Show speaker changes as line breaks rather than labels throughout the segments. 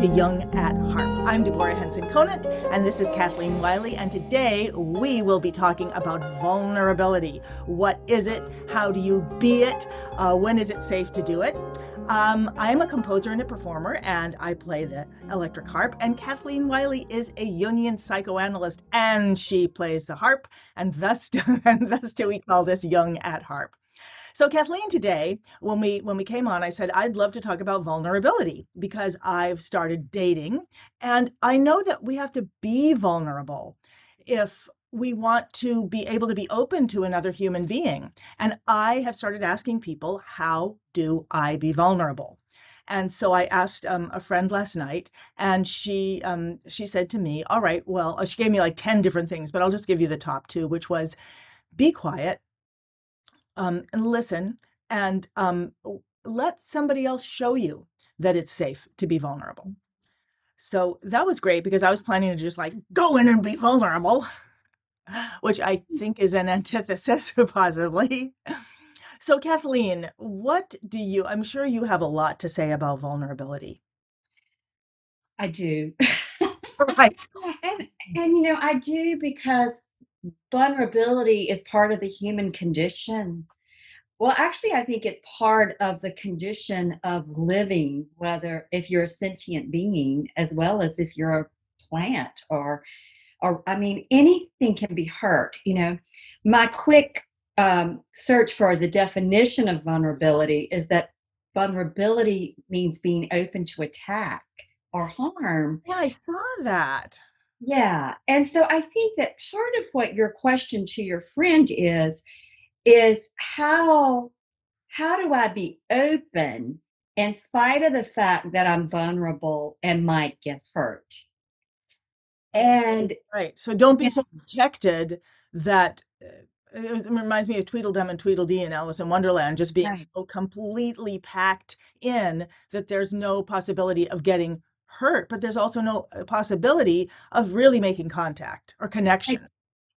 to Jung at Harp. I'm Deborah Henson-Conant, and this is Kathleen Wiley, and today we will be talking about vulnerability. What is it? How do you be it? When is it safe to do it? I'm a composer and a performer, and I play the electric harp, and Kathleen Wiley is a Jungian psychoanalyst, and she plays the harp, and thus do we call this Jung at Harp. So Kathleen, today, when we came on, I said I'd love to talk about vulnerability because I've started dating, and I know that we have to be vulnerable if we want to be able to be open to another human being. And I have started asking people, how do I be vulnerable? And so I asked a friend last night, and she said to me, all right, well, she gave me like 10 different things, but I'll just give you the top two, which was be quiet, and listen, and let somebody else show you that it's safe to be vulnerable. So that was great because I was planning to just like go in and be vulnerable, which I think is an antithesis, possibly. So, Kathleen, I'm sure you have a lot to say about vulnerability.
I do.
Right.
And I do because vulnerability is part of the human condition. Well, actually, I think it's part of the condition of living, whether if you're a sentient being, as well as if you're a plant or I mean, anything can be hurt. My quick search for the definition of vulnerability is that vulnerability means being open to attack or harm.
Yeah, I saw that.
Yeah. And so I think that part of what your question to your friend is how do I be open in spite of the fact that I'm vulnerable and might get hurt? And
Right. So don't be so protected that it reminds me of Tweedledum and Tweedledee in Alice in Wonderland, just being
right.
so completely packed in that there's no possibility of getting hurt, but there's also no possibility of really making contact or connection.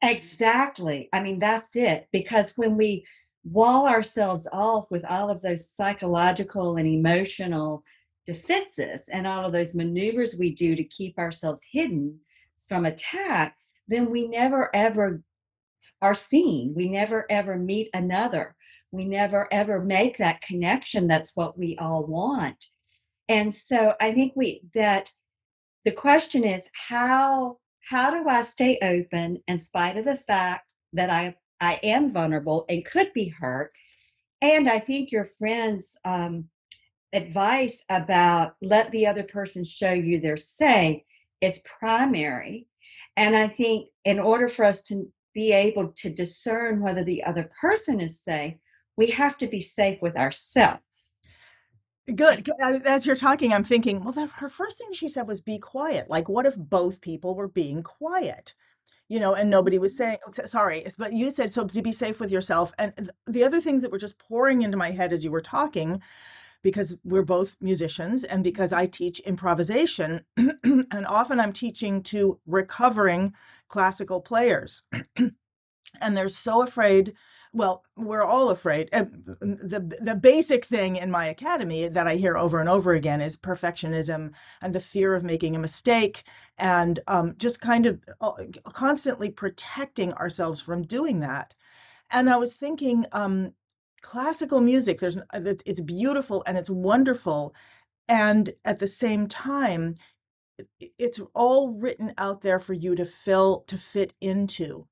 Exactly. I mean, that's it. Because when we wall ourselves off with all of those psychological and emotional defenses and all of those maneuvers we do to keep ourselves hidden from attack, then we never ever are seen. We never ever meet another. We never ever make that connection. That's what we all want. And so I think that the question is how do I stay open in spite of the fact that I am vulnerable and could be hurt? And I think your friend's advice about let the other person show you they're safe is primary. And I think in order for us to be able to discern whether the other person is safe, we have to be safe with ourselves.
Good. As you're talking, I'm thinking, well, her first thing she said was be quiet. Like, what if both people were being quiet? And nobody was saying, sorry, but you said, so to be safe with yourself. And the other things that were just pouring into my head as you were talking, because we're both musicians and because I teach improvisation, and often I'm teaching to recovering classical players. And they're so afraid. Well, we're all afraid. The basic thing in my academy that I hear over and over again is perfectionism and the fear of making a mistake, and just kind of constantly protecting ourselves from doing that. And I was thinking, classical music, it's beautiful and it's wonderful, and at the same time, it's all written out there for you to fit into.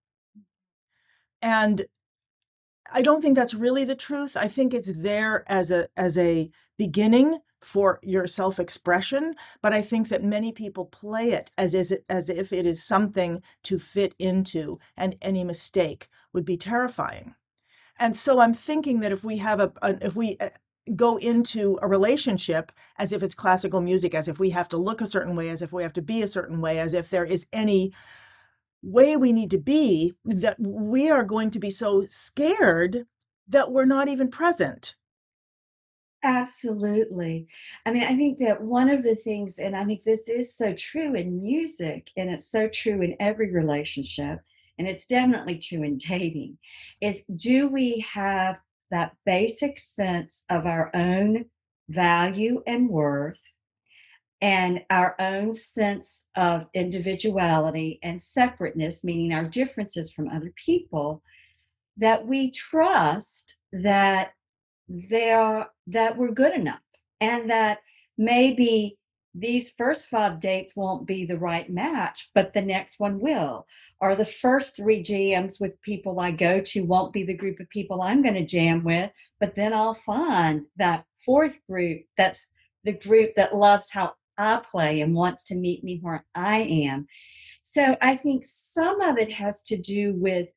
And I don't think that's really the truth. I think it's there as a beginning for your self-expression, but I think that many people play it as if it is something to fit into, and any mistake would be terrifying. And so I'm thinking that if we go into a relationship as if it's classical music, as if we have to look a certain way, as if we have to be a certain way, as if there is any way we need to be, that we are going to be so scared that we're not even present.
Absolutely. I mean, I think that one of the things, and I think this is so true in music, and it's so true in every relationship, and it's definitely true in dating, is do we have that basic sense of our own value and worth? and our own sense of individuality and separateness, meaning our differences from other people, that we trust that that we're good enough, and that maybe these first 5 dates won't be the right match, but the next one will. Or the first 3 jams with people I go to won't be the group of people I'm going to jam with, but then I'll find that fourth group that's the group that loves how I play and wants to meet me where I am. So I think some of it has to do with,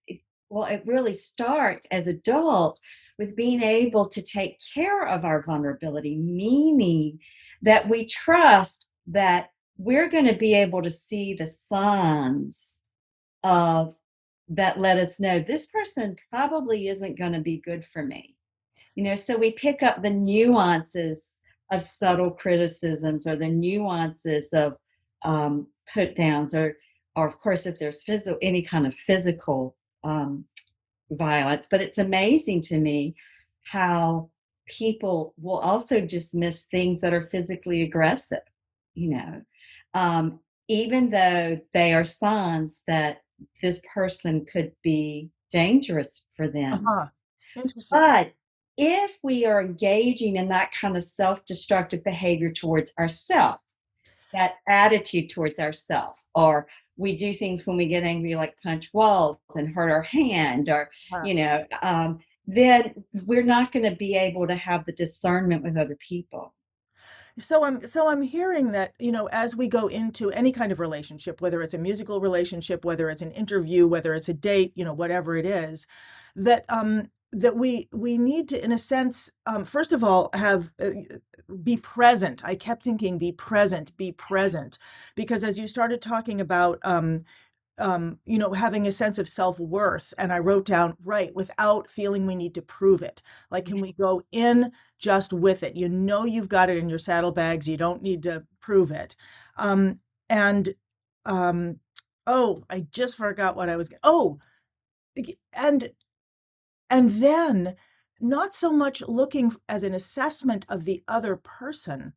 well, it really starts as adults with being able to take care of our vulnerability, meaning that we trust that we're going to be able to see the signs of that let us know this person probably isn't going to be good for me. So we pick up the nuances of subtle criticisms, or the nuances of put downs, or of course, if there's any kind of physical violence. But it's amazing to me how people will also dismiss things that are physically aggressive, you know, um, even though they are signs that this person could be dangerous for them.
Uh-huh. Interesting.
But if we are engaging in that kind of self-destructive behavior towards ourselves, that attitude towards ourselves, or we do things when we get angry, like punch walls and hurt our hand, or,
Uh,
you know, then we're not going to be able to have the discernment with other people.
so I'm hearing that, as we go into any kind of relationship, whether it's a musical relationship, whether it's an interview, whether it's a date, whatever it is, that we need to, in a sense, first of all, have be present. I kept thinking, be present, because as you started talking about having a sense of self-worth. And I wrote down, right, without feeling we need to prove it. Like, can we go in just with it? You've got it in your saddlebags. You don't need to prove it. Um, and oh, I just forgot what I was. Oh, and then not so much looking as an assessment of the other person,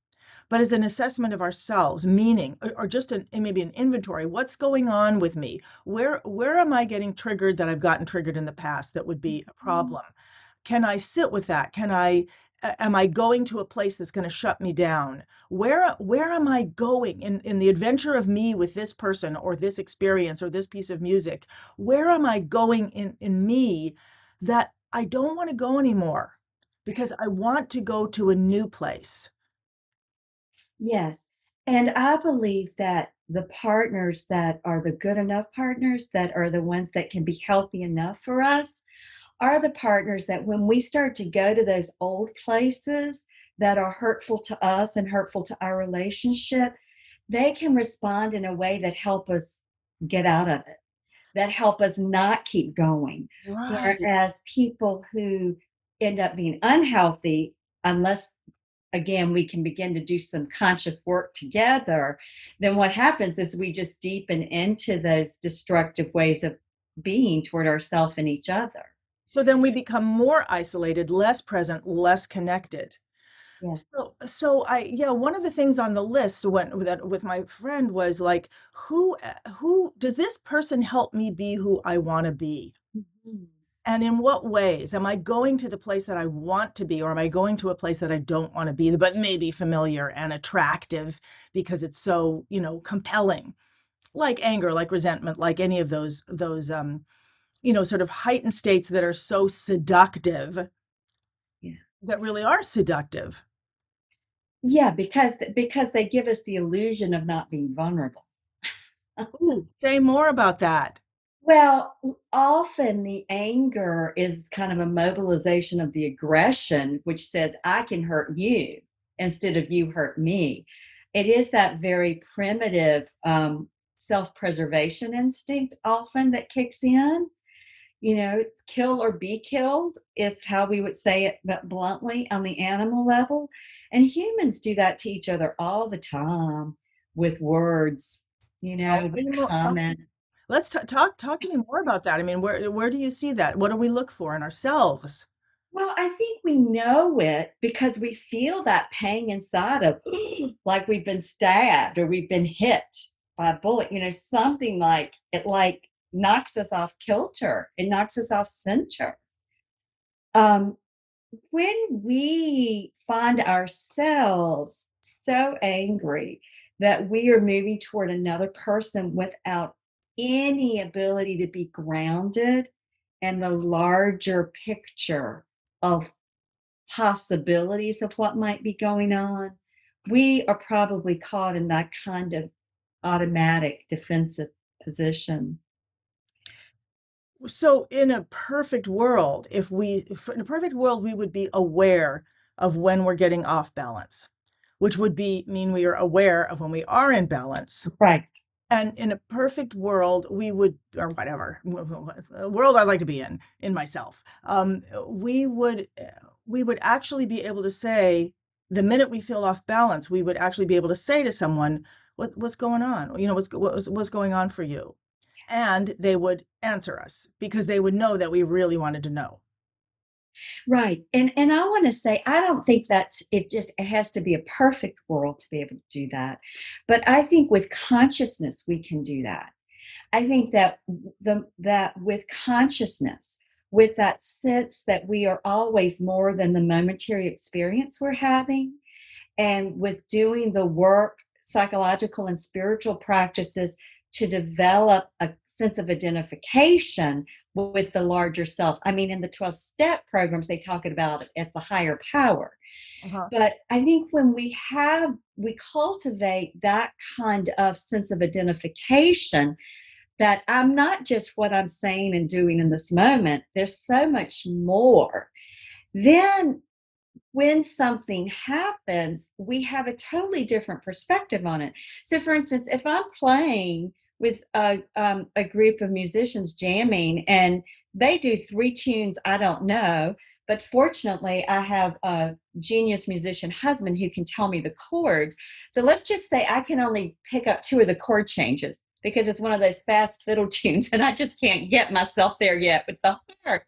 but as an assessment of ourselves, meaning, or just maybe an inventory. What's going on with me? Where am I getting triggered that I've gotten triggered in the past that would be a
Mhm.
problem? Can I sit with that? Am I going to a place that's going to shut me down? Where am I going in the adventure of me with this person, or this experience, or this piece of music? Where am I going in me that I don't want to go anymore, because I want to go to a new place?
Yes. And I believe that the partners that are the good enough partners, that are the ones that can be healthy enough for us, are the partners that when we start to go to those old places that are hurtful to us and hurtful to our relationship, they can respond in a way that help us get out of it, that help us not keep going.
Right.
Whereas people who end up being unhealthy, unless again we can begin to do some conscious work together, then what happens is we just deepen into those destructive ways of being toward ourselves and each other.
So then we become more isolated, less present, less connected.
Yeah.
So one of the things on the list with my friend was like, who does this person help me be who I want to be?
Mhm.
And in what ways? Am I going to the place that I want to be, or am I going to a place that I don't want to be, but maybe familiar and attractive because it's so, compelling, like anger, like resentment, like any of those sort of heightened states that are so seductive,
Yeah.
that really are seductive.
Yeah, because they give us the illusion of not being vulnerable.
Ooh, say more about that.
Well, often the anger is kind of a mobilization of the aggression, which says, I can hurt you instead of you hurt me. It is that very primitive self preservation instinct often that kicks in. Kill or be killed is how we would say it, but bluntly, on the animal level. And humans do that to each other all the time with words,
Tell
with
me more.
comments.
Let's talk to me more about that. I mean, where do you see that? What do we look for in ourselves?
Well, I think we know it because we feel that pang inside of like we've been stabbed or we've been hit by a bullet, something like it like knocks us off kilter. It knocks us off center. Um, when we find ourselves so angry that we are moving toward another person without any ability to be grounded and the larger picture of possibilities of what might be going on, we are probably caught in that kind of automatic defensive position.
So in a perfect world, if in a perfect world, we would be aware of when we're getting off balance, which would mean we are aware of when we are in balance.
Right.
And in a perfect world, we would, or whatever, a world I'd like to be in myself, we would actually be able to say, the minute we feel off balance, we would actually be able to say to someone, what's going on? What's going on for you? And they would answer us because they would know that we really wanted to know.
Right. And I want to say I don't think that it has to be a perfect world to be able to do that. But I think with consciousness we can do that. I think that that with consciousness, with that sense that we are always more than the momentary experience we're having, and with doing the work, psychological and spiritual practices to develop a sense of identification with the larger self. I mean, in the 12 step programs, they talk about it as the higher power.
Uh-huh.
But I think when we cultivate that kind of sense of identification, that I'm not just what I'm saying and doing in this moment, there's so much more. Then when something happens, we have a totally different perspective on it. So, for instance, if I'm playing with a group of musicians jamming and they do three tunes I don't know, but fortunately, I have a genius musician husband who can tell me the chords. So let's just say I can only pick up two of the chord changes because it's one of those fast fiddle tunes and I just can't get myself there yet with the harp.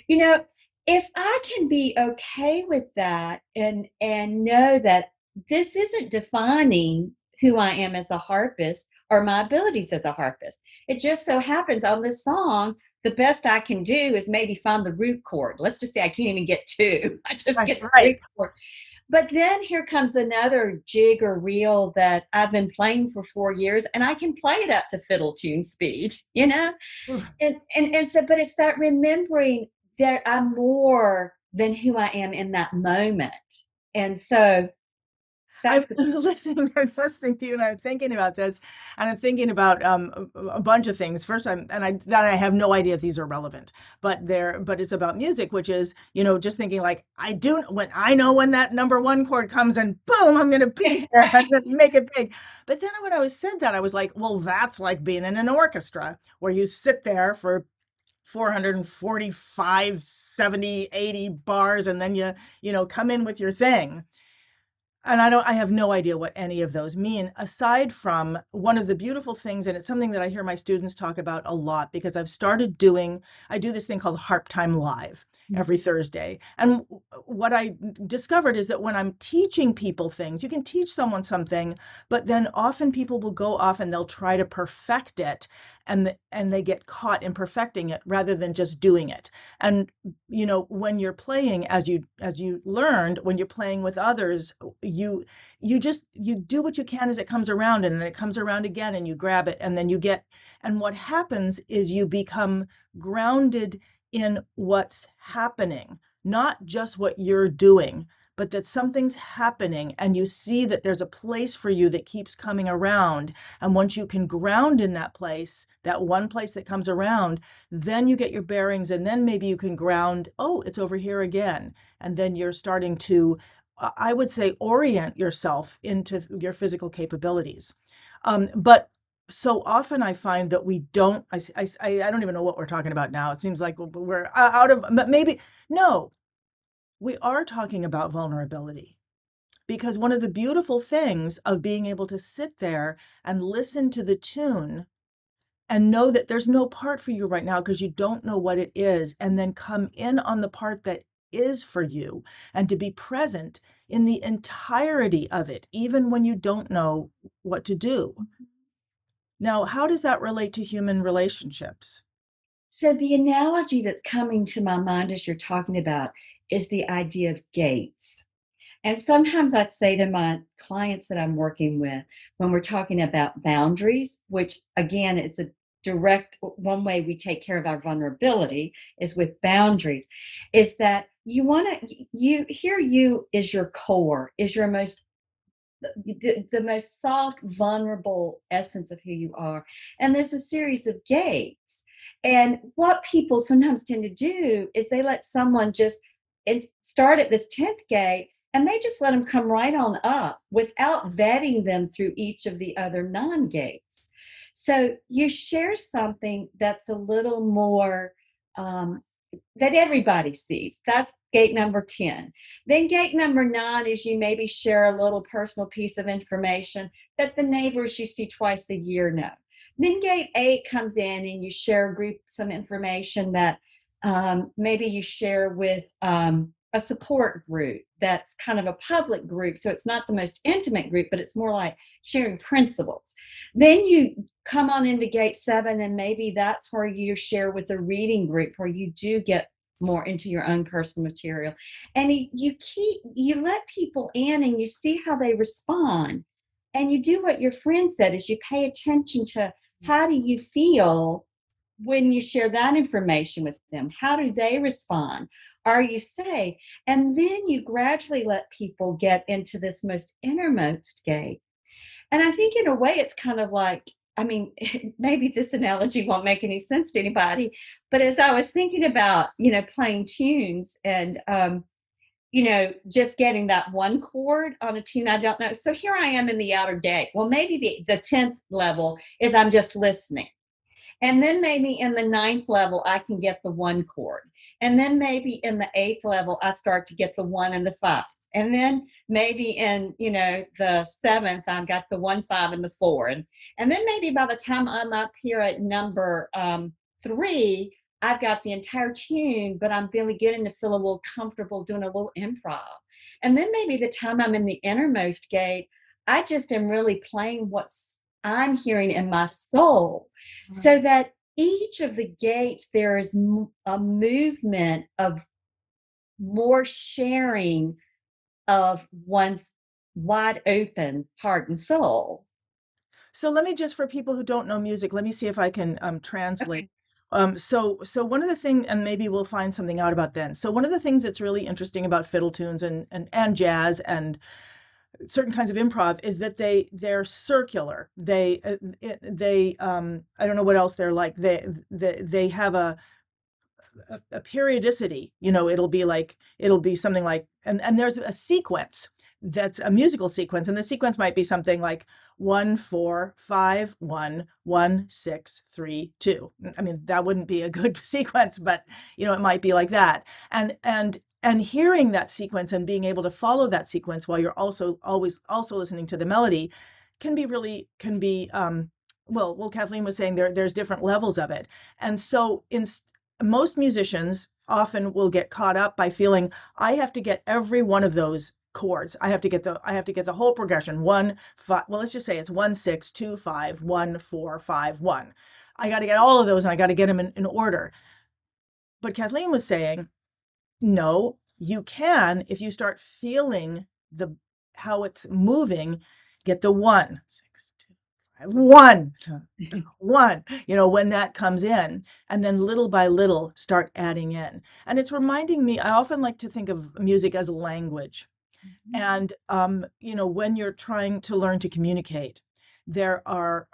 You know, if I can be okay with that and know that this isn't defining who I am as a harpist or my abilities as a harpist. It just so happens on this song, the best I can do is maybe find the root chord. Let's just say I can't even get two. I just
Right,
get the
right.
root chord. But then here comes another jig or reel that I've been playing for 4 years, and I can play it up to fiddle tune speed, you know? And so, but it's that remembering that I'm more than who I am in that moment. And so
I'm
that's
I'm listening to you, and I'm thinking about this, and I'm thinking about a bunch of things. First, I have no idea if these are relevant, but it's about music, which is just thinking like when I know when that number one chord comes, and boom, I'm gonna be there and then make it big. But then when I was said that, I was like, well, that's like being in an orchestra where you sit there for 445, 70, 80 bars, and then you come in with your thing. And I have no idea what any of those mean, aside from one of the beautiful things, and it's something that I hear my students talk about a lot because I do this thing called Harp Time Live every Thursday. And what I discovered is that when I'm teaching people things, you can teach someone something, but then often people will go off and they'll try to perfect it, and they get caught in perfecting it rather than just doing it. And when you're playing, as you learned, when you're playing with others, you do what you can as it comes around, and then it comes around again, and you grab it, and then and what happens is you become grounded in what's happening, not just what you're doing, but that something's happening, and you see that there's a place for you that keeps coming around. And once you can ground in that place, that one place that comes around, then you get your bearings, and then maybe you can ground, oh, it's over here again. And then you're starting to, I would say, orient yourself into your physical capabilities. But so often I find that we don't, I don't even know what we're talking about now. It seems like we're out of, but maybe, no, we are talking about vulnerability, because one of the beautiful things of being able to sit there and listen to the tune and know that there's no part for you right now because you don't know what it is, and then come in on the part that is for you and to be present in the entirety of it, even when you don't know what to do. Now, how does that relate to human relationships?
So the analogy that's coming to my mind as you're talking about is the idea of gates. And sometimes I'd say to my clients that I'm working with, when we're talking about boundaries, which again is a direct one way we take care of our vulnerability is with boundaries, is that you want to, you is your core, is your most the most soft, vulnerable essence of who you are. And there's a series of gates. And what people sometimes tend to do is they let someone just start at this 10th gate and they just let them come right on up without vetting them through each of the other non-gates. So you share something that's a little more that everybody sees. That's gate number 10. Then gate number 9 is you maybe share a little personal piece of information that the neighbors you see twice a year know. Then gate 8 comes in and you share some information that maybe you share with a support group that's kind of a public group. So it's not the most intimate group, but it's more like sharing principles. Then you come on into gate 7, and maybe that's where you share with a reading group where you do get more into your own personal material. And you let people in and you see how they respond. And you do what your friend said is you pay attention to how do you feel when you share that information with them? How do they respond? Are you safe? And then you gradually let people get into this most innermost gate. And I think in a way it's kind of like, I mean, maybe this analogy won't make any sense to anybody, but as I was thinking about, playing tunes and, just getting that one chord on a tune I don't know. So here I am in the outer gate. Well, maybe the 10th level is I'm just listening. And then maybe in the 9th level, I can get the one chord. And then maybe in the 8th level, I start to get the 1 and the 5. And then maybe in, the 7th, I've got the 1, 5, and the 4. And then maybe by the time I'm up here at number 3, I've got the entire tune, but I'm really getting to feel a little comfortable doing a little improv. And then maybe the time I'm in the innermost gate, I just am really playing what's I'm hearing in my soul. So that each of the gates, there is a movement of more sharing of one's wide open heart and soul.
So let me just, for people who don't know music, let me see if I can translate.
Okay.
So one of the things, and maybe we'll find something out about then. So one of the things that's really interesting about fiddle tunes and jazz and certain kinds of improv is that they're circular. I don't know what else they're like. They have a periodicity. It'll be something like, and there's a sequence that's a musical sequence, and the sequence might be something like 1 4 5 1 1 6 3 2. I mean, that wouldn't be a good sequence, but it might be like that. And hearing that sequence and being able to follow that sequence while you're always also listening to the melody can be well, Kathleen was saying there's different levels of it. And so most musicians often will get caught up by feeling I have to get every one of those chords. I have to get the whole progression. 1 5, well, let's just say it's 1 6 2 5 1 4 5 1. I got to get all of those and I got to get them in order. But Kathleen was saying, no, you can, if you start feeling how it's moving, get the 1 6 2 5 1 1, when that comes in, and then little by little start adding in. And it's reminding me, I often like to think of music as a language. And when you're trying to learn to communicate, there are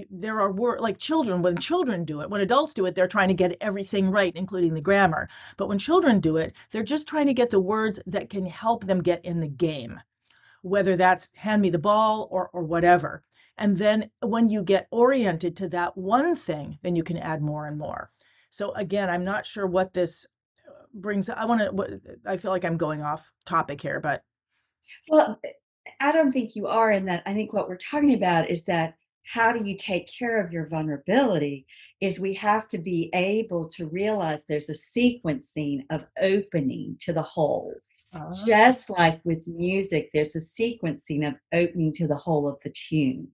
there are words like children. When children do it, when adults do it, they're trying to get everything right, including the grammar. But when children do it, they're just trying to get the words that can help them get in the game, whether that's hand me the ball or whatever. And then when you get oriented to that one thing, then you can add more and more. So again, I'm not sure what this brings. I feel like I'm going off topic here, but
Well, I don't think you are in that. I think what we're talking about is that how do you take care of your vulnerability is we have to be able to realize there's a sequencing of opening to the whole.
Ah.
Just like with music, there's a sequencing of opening to the whole of the tune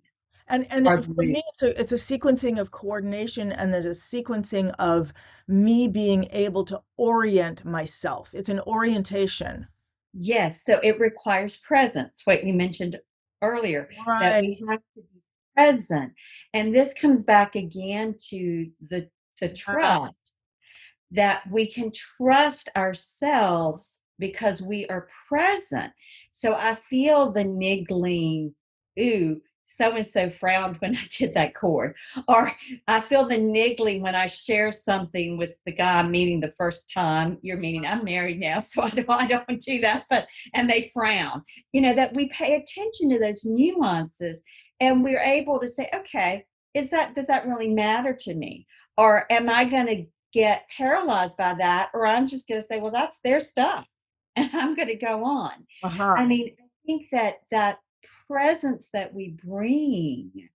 or the
For
mood.
me, it's a sequencing of coordination, and there's a sequencing of me being able to orient myself. It's an orientation.
Yes, so it requires presence, what you mentioned earlier, that
Right.
we have to be present. And this comes back again to the
Yeah.
trust, that we can trust ourselves because we are present. So I feel the niggling, ooh, so and so frowned when I did that chord. Or I feel the niggling when I share something with the guy I'm meeting the first time. You're meeting, I'm married now, so I don't do that, but and they frown. That we pay attention to those nuances and we're able to say, okay, does that really matter to me? Or am I going to get paralyzed by that, or I'm just going to say, well, that's their stuff, and I'm going to go on.
Uh-huh.
I mean, I think that presence that we bring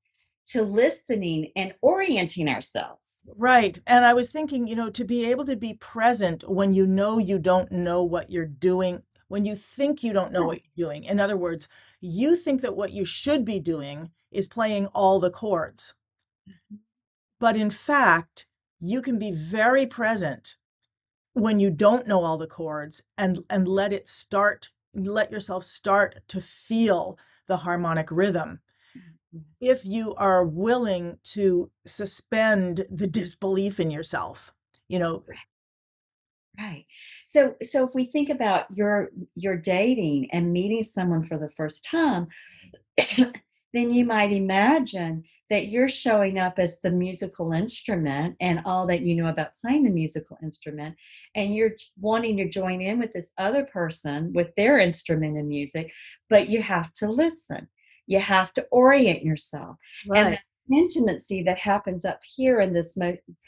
to listening and orienting ourselves.
Right. And I was thinking, to be able to be present when you know you don't know what you're doing, when you think you don't know what you're doing. In other words, you think that what you should be doing is playing all the chords. But in fact, you can be very present when you don't know all the chords, and let yourself start to feel the harmonic rhythm. If you are willing to suspend the disbelief in yourself, you know,
Right. So if we think about your dating and meeting someone for the first time, then you might imagine that you're showing up as the musical instrument and all that you know about playing the musical instrument, and you're wanting to join in with this other person with their instrument and music, but you have to listen. You have to orient yourself. And
right.
that intimacy that happens up here in this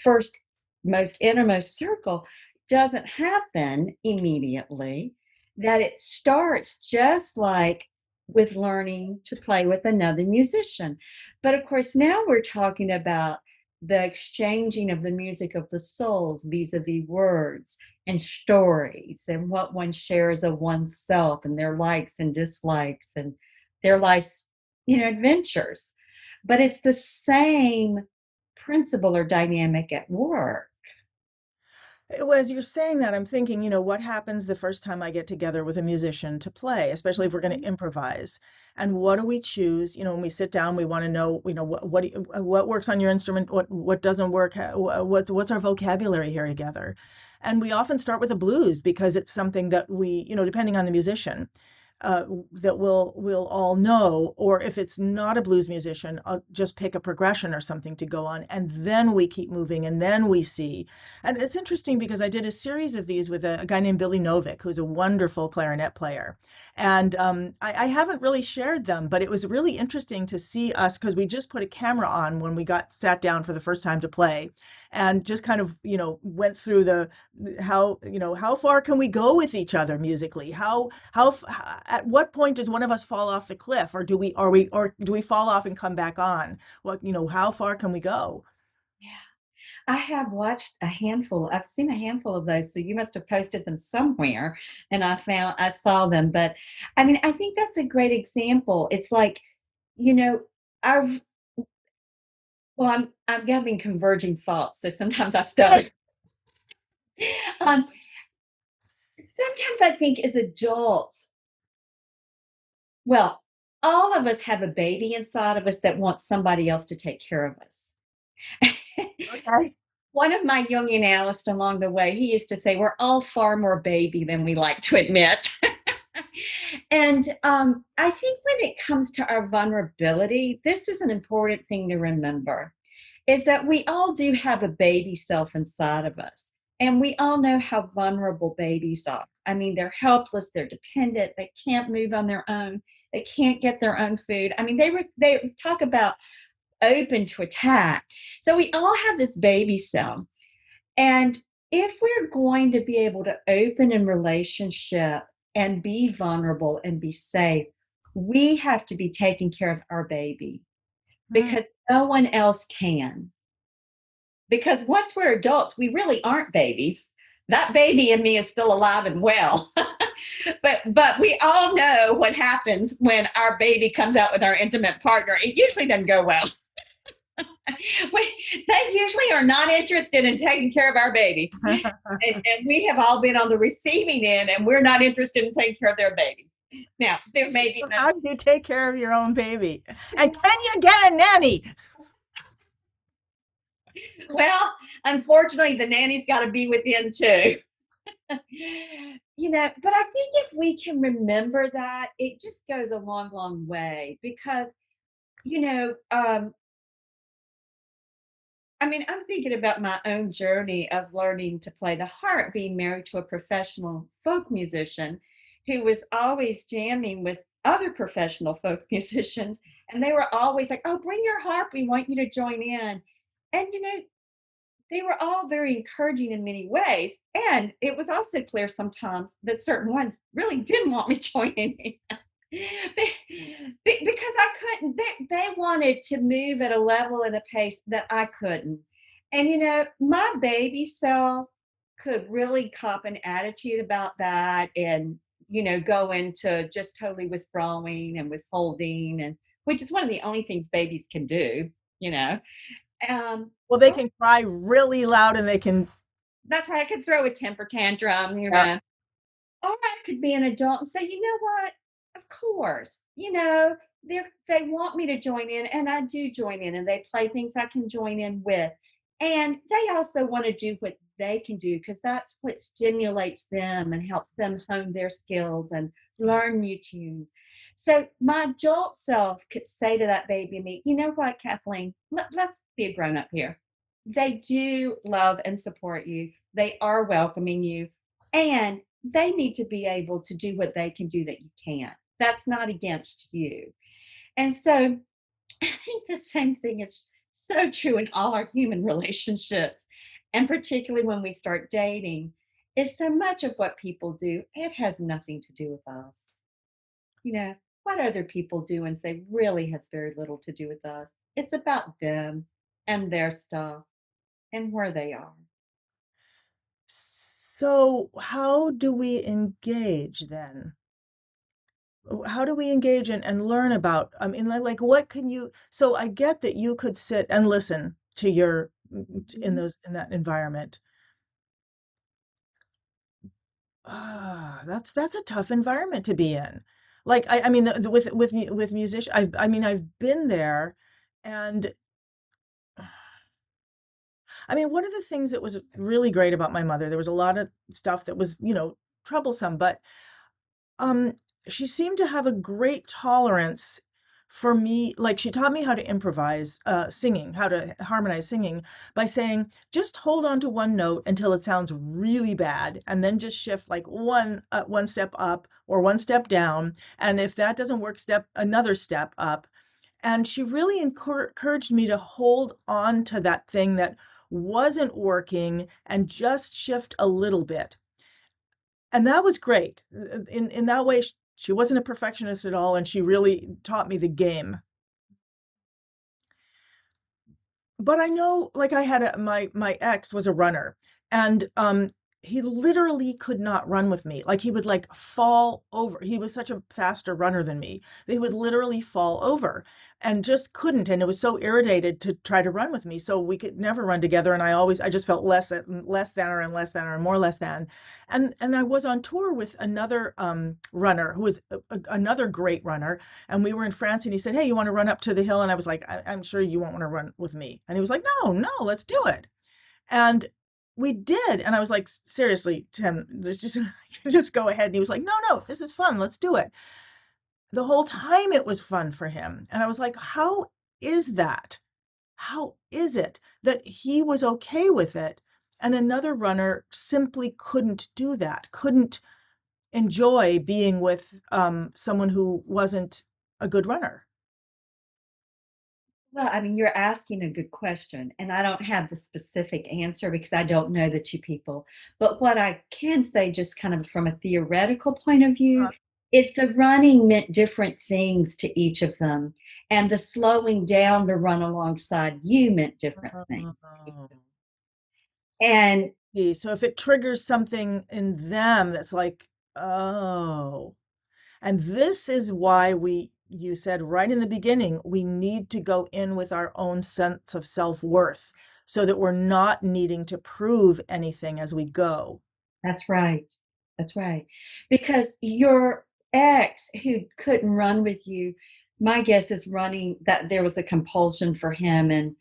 first, most innermost circle doesn't happen immediately, that it starts just like with learning to play with another musician. But of course, now we're talking about the exchanging of the music of the souls vis-a-vis words and stories and what one shares of oneself and their likes and dislikes and their life's adventures. But it's the same principle or dynamic at work.
Well, as you're saying that, I'm thinking, what happens the first time I get together with a musician to play, especially if we're going to improvise? And what do we choose? When we sit down, we want to know, what works on your instrument, what doesn't work, what's our vocabulary here together? And we often start with a blues because it's something that we, depending on the musician, that we'll all know. Or if it's not a blues musician, I'll just pick a progression or something to go on, and then we keep moving, and then we see. And it's interesting because I did a series of these with a guy named Billy Novick, who's a wonderful clarinet player. And I haven't really shared them, but it was really interesting to see us, because we just put a camera on when we got sat down for the first time to play, and just kind of, went through how far can we go with each other musically? At what point does one of us fall off the cliff, or do we fall off and come back on? How far can we go?
Yeah. I have watched a handful. I've seen a handful of those, so you must have posted them somewhere, and I saw them. But I mean, I think that's a great example. It's like, you know, I've well, I'm having converging thoughts, so sometimes I stutter. Um, Sometimes I think as adults, well, all of us have a baby inside of us that wants somebody else to take care of us.
Okay.
One of my Jungian analysts along the way, he used to say, we're all far more baby than we like to admit. And I think when it comes to our vulnerability, this is an important thing to remember, is that we all do have a baby self inside of us. And we all know how vulnerable babies are. I mean, they're helpless, they're dependent, they can't move on their own, they can't get their own food. I mean, they talk about open to attack. So we all have this baby self. And if we're going to be able to open in relationship and be vulnerable and be safe, we have to be taking care of our baby
Hmm.
because no one else can. because once we're adults, we really aren't babies. That baby in me is still alive and well. But we all know what happens when our baby comes out with our intimate partner. It usually doesn't go well. They usually are not interested in taking care of our baby. And we have all been on the receiving end, and we're not interested in taking care of their baby. Now, there may be
How do you take care of your own baby? And can you get a nanny?
well, unfortunately, the nanny's got to be within too. But I think if we can remember that, it just goes a long, long way because, you know, um, I mean, I'm thinking about my own journey of learning to play the harp, being married to a professional folk musician who was always jamming with other professional folk musicians. And they were always like, oh, bring your harp. We want you to join in. And, they were all very encouraging in many ways. And it was also clear sometimes that certain ones really didn't want me joining in. Because I couldn't, they wanted to move at a level and a pace that I couldn't. And my baby self could really cop an attitude about that and go into just totally withdrawing and withholding, and which is one of the only things babies can do, you know.
Well, they can cry really loud and they can.
That's right. I could throw a temper tantrum,
Yeah.
or I could be an adult and say, you know what? Of course, they want me to join in, and I do join in, and they play things I can join in with. And they also want to do what they can do because that's what stimulates them and helps them hone their skills and learn new tunes. So my adult self could say to that baby and me, you know what, Kathleen, let's be a grown up here. They do love and support you. They are welcoming you. And they need to be able to do what they can do that you can't. That's not against you. And so I think the same thing is so true in all our human relationships. And particularly when we start dating, is so much of what people do, it has nothing to do with us. What other people do and say really has very little to do with us. It's about them and their stuff and where they are.
So, how do we engage then? How do we engage and learn about, I mean, like, what can you, so I get that you could sit and listen to your, in
Mhm.
those, in that environment. That's a tough environment to be in. Like, I mean, with musician, I mean, I've been there, and I mean, one of the things that was really great about my mother, there was a lot of stuff that was, troublesome, but um, she seemed to have a great tolerance for me. Like, she taught me how to improvise singing, how to harmonize singing by saying, just hold on to one note until it sounds really bad, and then just shift like one step up or one step down. And if that doesn't work, step another step up. And she really encouraged me to hold on to that thing that wasn't working and just shift a little bit. And that was great. In that way, she wasn't a perfectionist at all, and she really taught me the game. But I know, like, I had my ex was a runner, and he literally could not run with me. Like, he would like fall over. He was such a faster runner than me. They would literally fall over and just couldn't. And it was so irritated to try to run with me. So we could never run together. And I just felt less than or and less than or more less than. And I was on tour with another runner who was another great runner, and we were in France, and he said, hey, you want to run up to the hill? And I was like, I'm sure you won't want to run with me. And he was like, no, no, let's do it. And we did. And I was like, seriously, Tim, this just go ahead. And he was like, no, no, this is fun. Let's do it. The whole time it was fun for him. And I was like, how is that? How is it that he was okay with it? And another runner simply couldn't do that, couldn't enjoy being with someone who wasn't a good runner.
Well, I mean, you're asking a good question, and I don't have the specific answer because I don't know the two people. But what I can say, just kind of from a theoretical point of view, is the running meant different things to each of them, and the slowing down to run alongside you meant different things.
Oh.
And
So if it triggers something in them that's like, oh, and this is why you said right in the beginning, we need to go in with our own sense of self-worth so that we're not needing to prove anything as we go.
that's right. That's right. Because your ex who couldn't run with you, my guess is running that there was a compulsion for him. And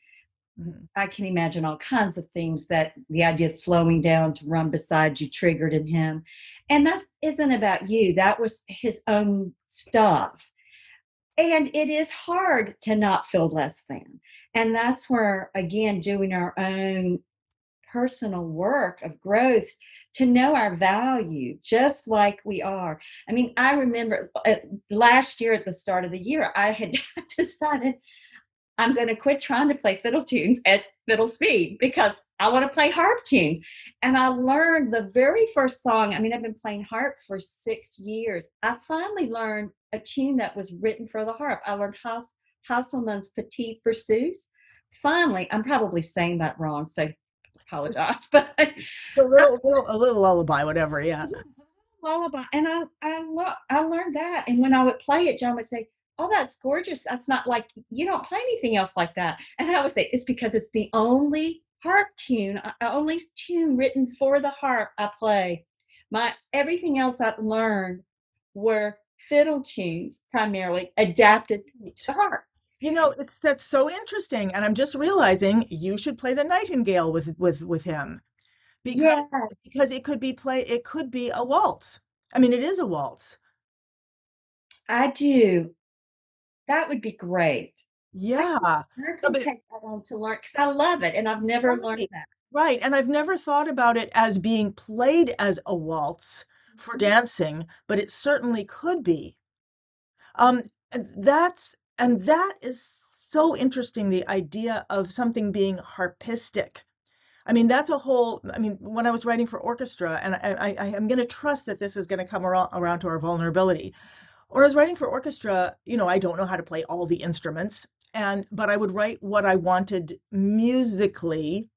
Mhm.
I can imagine all kinds of things that the idea of slowing down to run beside you triggered in him. And that isn't about you, that was his own stuff. And it is hard to not feel less than. And that's where, again, doing our own personal work of growth to know our value just like we are. I mean, I remember last year at the start of the year, I had decided I'm going to quit trying to play fiddle tunes at fiddle speed because I want to play harp tunes. And I learned the very first song. I mean, I've been playing harp for 6 years. I finally learned a tune that was written for the harp. I learned Hasselmann's Petit Berceuse. Finally, I'm probably saying that wrong, so apologize. But
A little lullaby, whatever. Yeah.
lullaby. And I learned that. And when I would play it, John would say, "Oh, that's gorgeous. That's not like you don't play anything else like that." And I would say, "It's because it's the only harp tune, only tune written for the harp I play. My everything else I learned were fiddle tunes, primarily adapted to
Right.
the harp."
That's so interesting, and I'm just realizing you should play the Nightingale with him because
Yeah,
it could be a waltz. I mean, it is a waltz.
I do. That would be great. I can,
Yeah.
I
No,
can
but
take that on to learn because I love it, and I've never learned
right.
that.
Right. And I've never thought about it as being played as a waltz for dancing, but it certainly could be. And that is so interesting, the idea of something being harpistic. I mean, that's a whole, I mean, when I was writing for orchestra, and I am going to trust that this is going to come around to our vulnerability. When I was writing for orchestra, I don't know how to play all the instruments, but I would write what I wanted musically.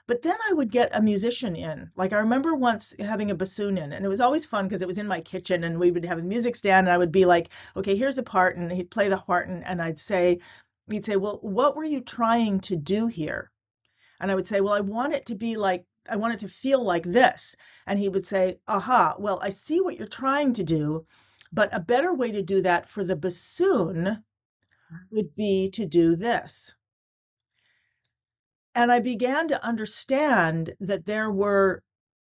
But then I would get a musician in. Like I remember once having a bassoon in, and it was always fun because it was in my kitchen, and we would have a music stand, and I would be like, "Okay, here's the part," and he'd play the part, and he'd say, "Well, what were you trying to do here?" And I would say, "Well, I want it to feel like this." And he would say, "Aha, well, I see what you're trying to do, but a better way to do that for the bassoon would be to do this." And I began to understand that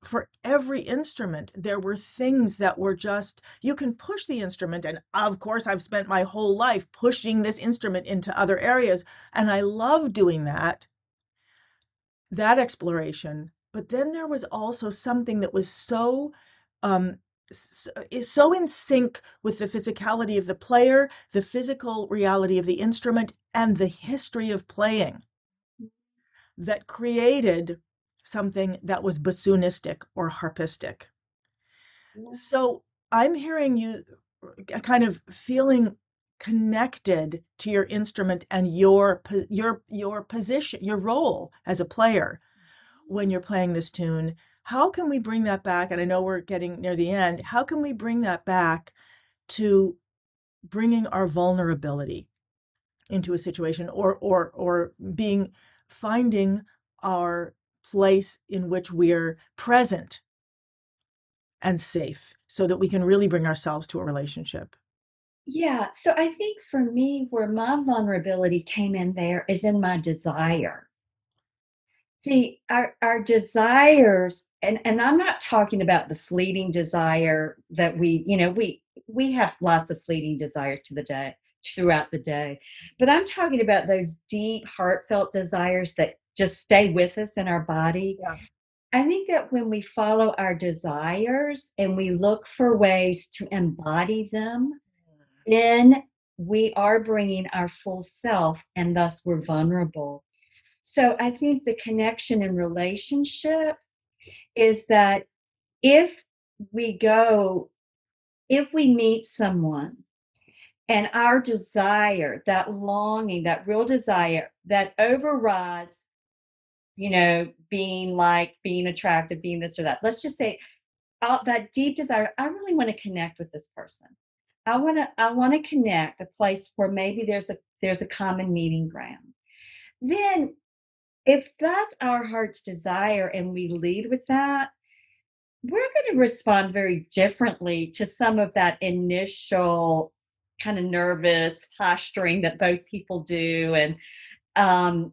for every instrument, there were things that were just, you can push the instrument. And of course, I've spent my whole life pushing this instrument into other areas. And I love doing that exploration. But then there was also something that was um, is so in sync with the physicality of the player, the physical reality of the instrument, and the history of playing that created something that was bassoonistic or harpistic. So I'm hearing you kind of feeling connected to your instrument and your position, your role as a player when you're playing this tune. How can we bring that back? And I know we're getting near the end. How can we bring that back to bringing our vulnerability into a situation, or being finding our place in which we're present and safe so that we can really bring ourselves to a relationship?
Yeah, so I think for me, where my vulnerability came in there is in my desire. See, our desires, and I'm not talking about the fleeting desire that we have lots of fleeting desires to the day throughout the day. But I'm talking about those deep, heartfelt desires that just stay with us in our body.
Yeah.
I think that when we follow our desires and we look for ways to embody them, then we are bringing our full self and thus we're vulnerable. So I think the connection in relationship is that if we go, if we meet someone and our desire, that longing, that real desire that overrides being like, being attractive, being this or that. Let's just say that deep desire, I really want to connect with this person. I want to connect a place where maybe there's a common meeting ground. Then if that's our heart's desire and we lead with that, we're going to respond very differently to some of that initial kind of nervous posturing that both people do. And um,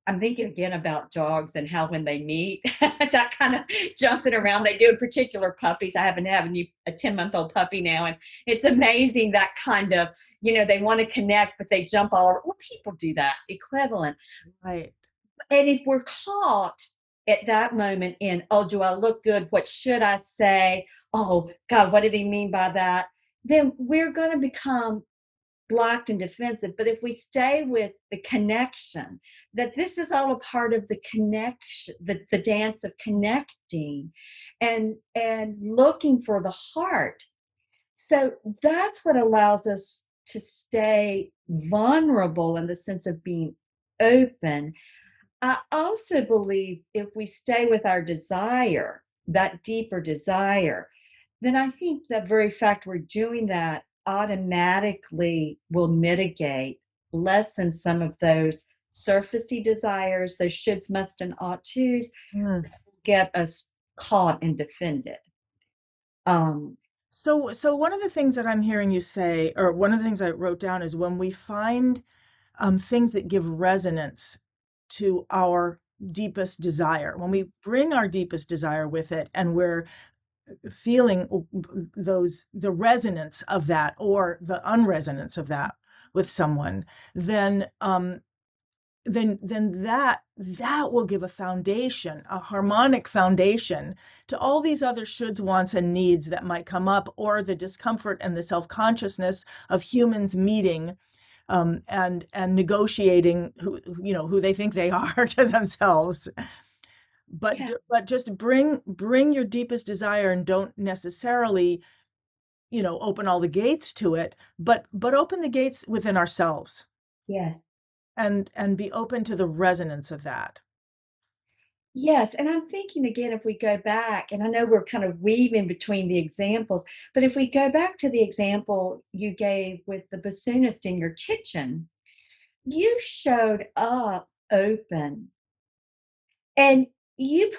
I'm thinking again about dogs and how when they meet, that kind of jumping around they do, in particular puppies. I happen to have a 10-month-old puppy now, and it's amazing that kind of, they want to connect, but they jump all over. Well, people do that equivalent.
Right.
And if we're caught at that moment in, oh, do I look good? What should I say? Oh, God, what did he mean by that? Then we're going to become blocked and defensive. But if we stay with the connection, that this is all a part of the connection, the dance of connecting and looking for the heart. So that's what allows us to stay vulnerable in the sense of being open. I also believe if we stay with our desire, that deeper desire, then I think the very fact we're doing that automatically will mitigate, lessen some of those surfacey desires, those shoulds, must, and ought tos,
Mm.
get us caught and defended. Um,
So one of the things that I'm hearing you say, or one of the things I wrote down, is when we find things that give resonance to our deepest desire, when we bring our deepest desire with it, and we're feeling the resonance of that or the unresonance of that with someone, then that will give a foundation, a harmonic foundation to all these other shoulds, wants, and needs that might come up, or the discomfort and the self-consciousness of humans meeting and negotiating who they think they are to themselves. But
yeah,
but just bring your deepest desire, and don't necessarily open all the gates to it, but open the gates within ourselves,
yeah.
and be open to the resonance of that.
Yes, and I'm thinking again, if we go back, and I know we're kind of weaving between the examples, but if we go back to the example you gave with the bassoonist in your kitchen, you showed up open, and you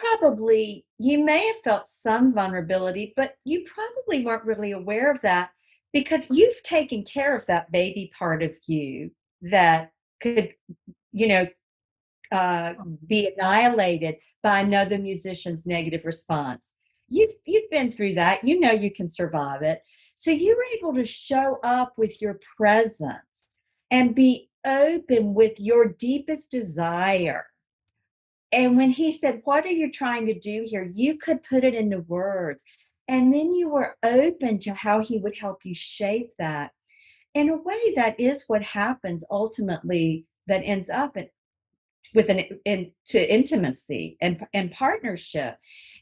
may have felt some vulnerability, but you probably weren't really aware of that because you've taken care of that baby part of you that could, you know, uh, be annihilated by another musician's negative response. You've been through that. You know you can survive it. So you were able to show up with your presence and be open with your deepest desire. And when he said, "What are you trying to do here?" you could put it into words. And then you were open to how he would help you shape that. In a way, that is what happens ultimately, that ends up into intimacy and partnership,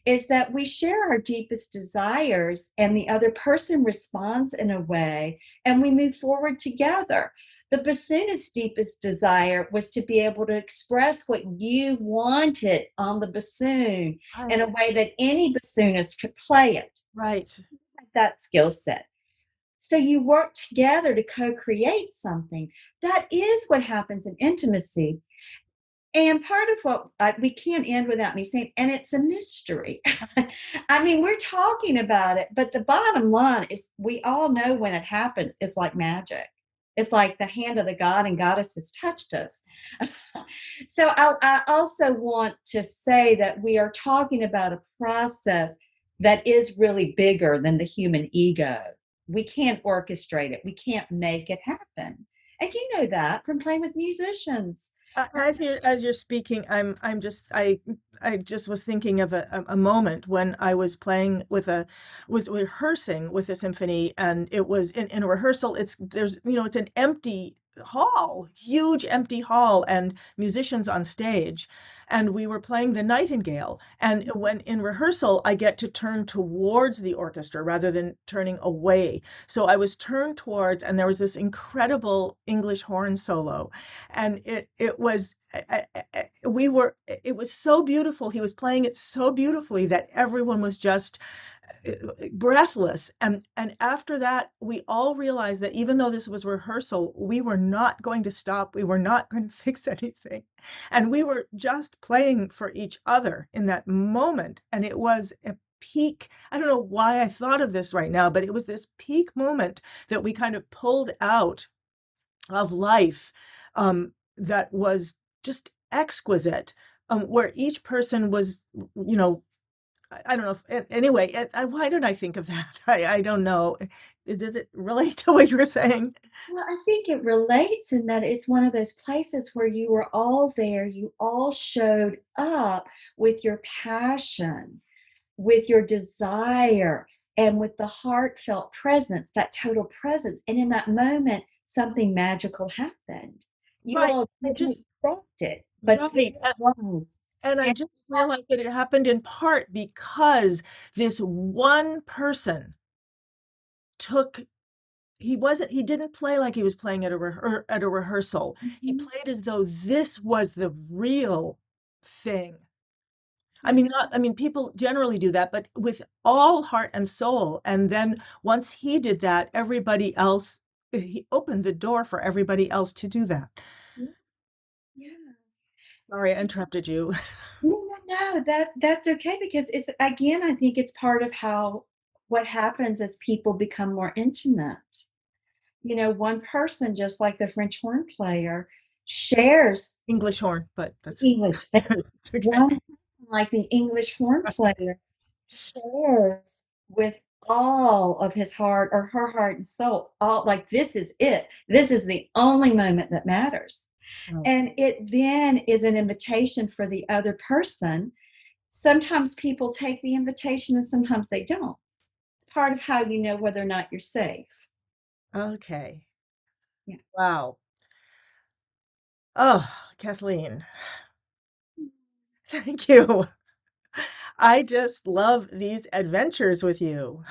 is that we share our deepest desires and the other person responds in a way and we move forward together. The bassoonist's deepest desire was to be able to express what you wanted on the bassoon in a
Right.
way that any bassoonist could play it,
Right.
that skill set. So you work together to co-create something. That is what happens in intimacy. And part of what we can't end without me saying, and it's a mystery. I mean, we're talking about it, but the bottom line is we all know when it happens, it's like magic. It's like the hand of the God and goddess has touched us. So I also want to say that we are talking about a process that is really bigger than the human ego. We can't orchestrate it. We can't make it happen. And you know that from playing with musicians.
As you're speaking, I just was thinking of a moment when I was playing with rehearsing with a symphony, and it was in a rehearsal. It's an empty hall, huge empty hall, and musicians on stage, and we were playing the Nightingale. And when in rehearsal, I get to turn towards the orchestra rather than turning away. So I was turned towards, and there was this incredible English horn solo, and it was it was so beautiful. He was playing it so beautifully that everyone was just breathless. And after that, we all realized that even though this was rehearsal, we were not going to stop. We were not going to fix anything. And we were just playing for each other in that moment. And it was a peak. I don't know why I thought of this right now, but it was this peak moment that we kind of pulled out of life, that was just exquisite, where each person was, you know, I don't know if, anyway, why did I think of that? I don't know. Does it relate to what you were saying?
Well, I think it relates in that it's one of those places where you were all there, you all showed up with your passion, with your desire, and with the heartfelt presence, that total presence. And in that moment, something magical happened. You
Right.
all
I
didn't
just,
expect it, but
right.
it was.
And I
And
just realized that it happened in part because this one person took he didn't play like he was playing at at a rehearsal. He
mhm,
played as though this was the real thing. I
yeah,
mean, not, I mean, people generally do that, but with all heart and soul. And then once he did that, everybody else, he opened the door for everybody else to do that.
yeah, yeah.
Sorry, I interrupted you.
No, no, no, that's okay because it's again, I think it's part of how what happens as people become more intimate. You know, one person, just like the French horn player, shares
English horn, but that's
English. Thank you.
it's okay.
One person, like the English horn player, shares with all of his heart or her heart and soul, all like this is it. This is the only moment that matters.
Oh,
And it then is an invitation for the other person. Sometimes people take the invitation and sometimes they don't. It's part of how you know whether or not you're safe.
okay.
Yeah.
Wow. Oh, Kathleen, thank you. I just love these adventures with you.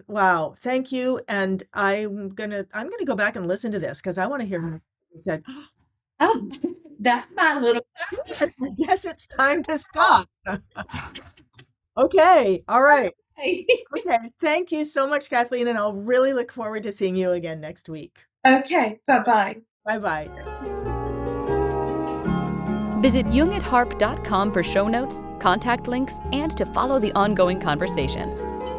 Wow, thank you. And I'm gonna go back and listen to this because I want to hear what you said.
Oh, that's my little.
I guess it's time to stop. Okay, all right. Okay, thank you so much, Kathleen, and I'll really look forward to seeing you again next week.
Okay, bye-bye.
Bye bye.
Visit jungatharp.com for show notes, contact links, and to follow the ongoing conversation.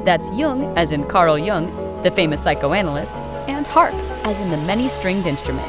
That's Jung, as in Carl Jung, the famous psychoanalyst, and harp, as in the many-stringed instrument.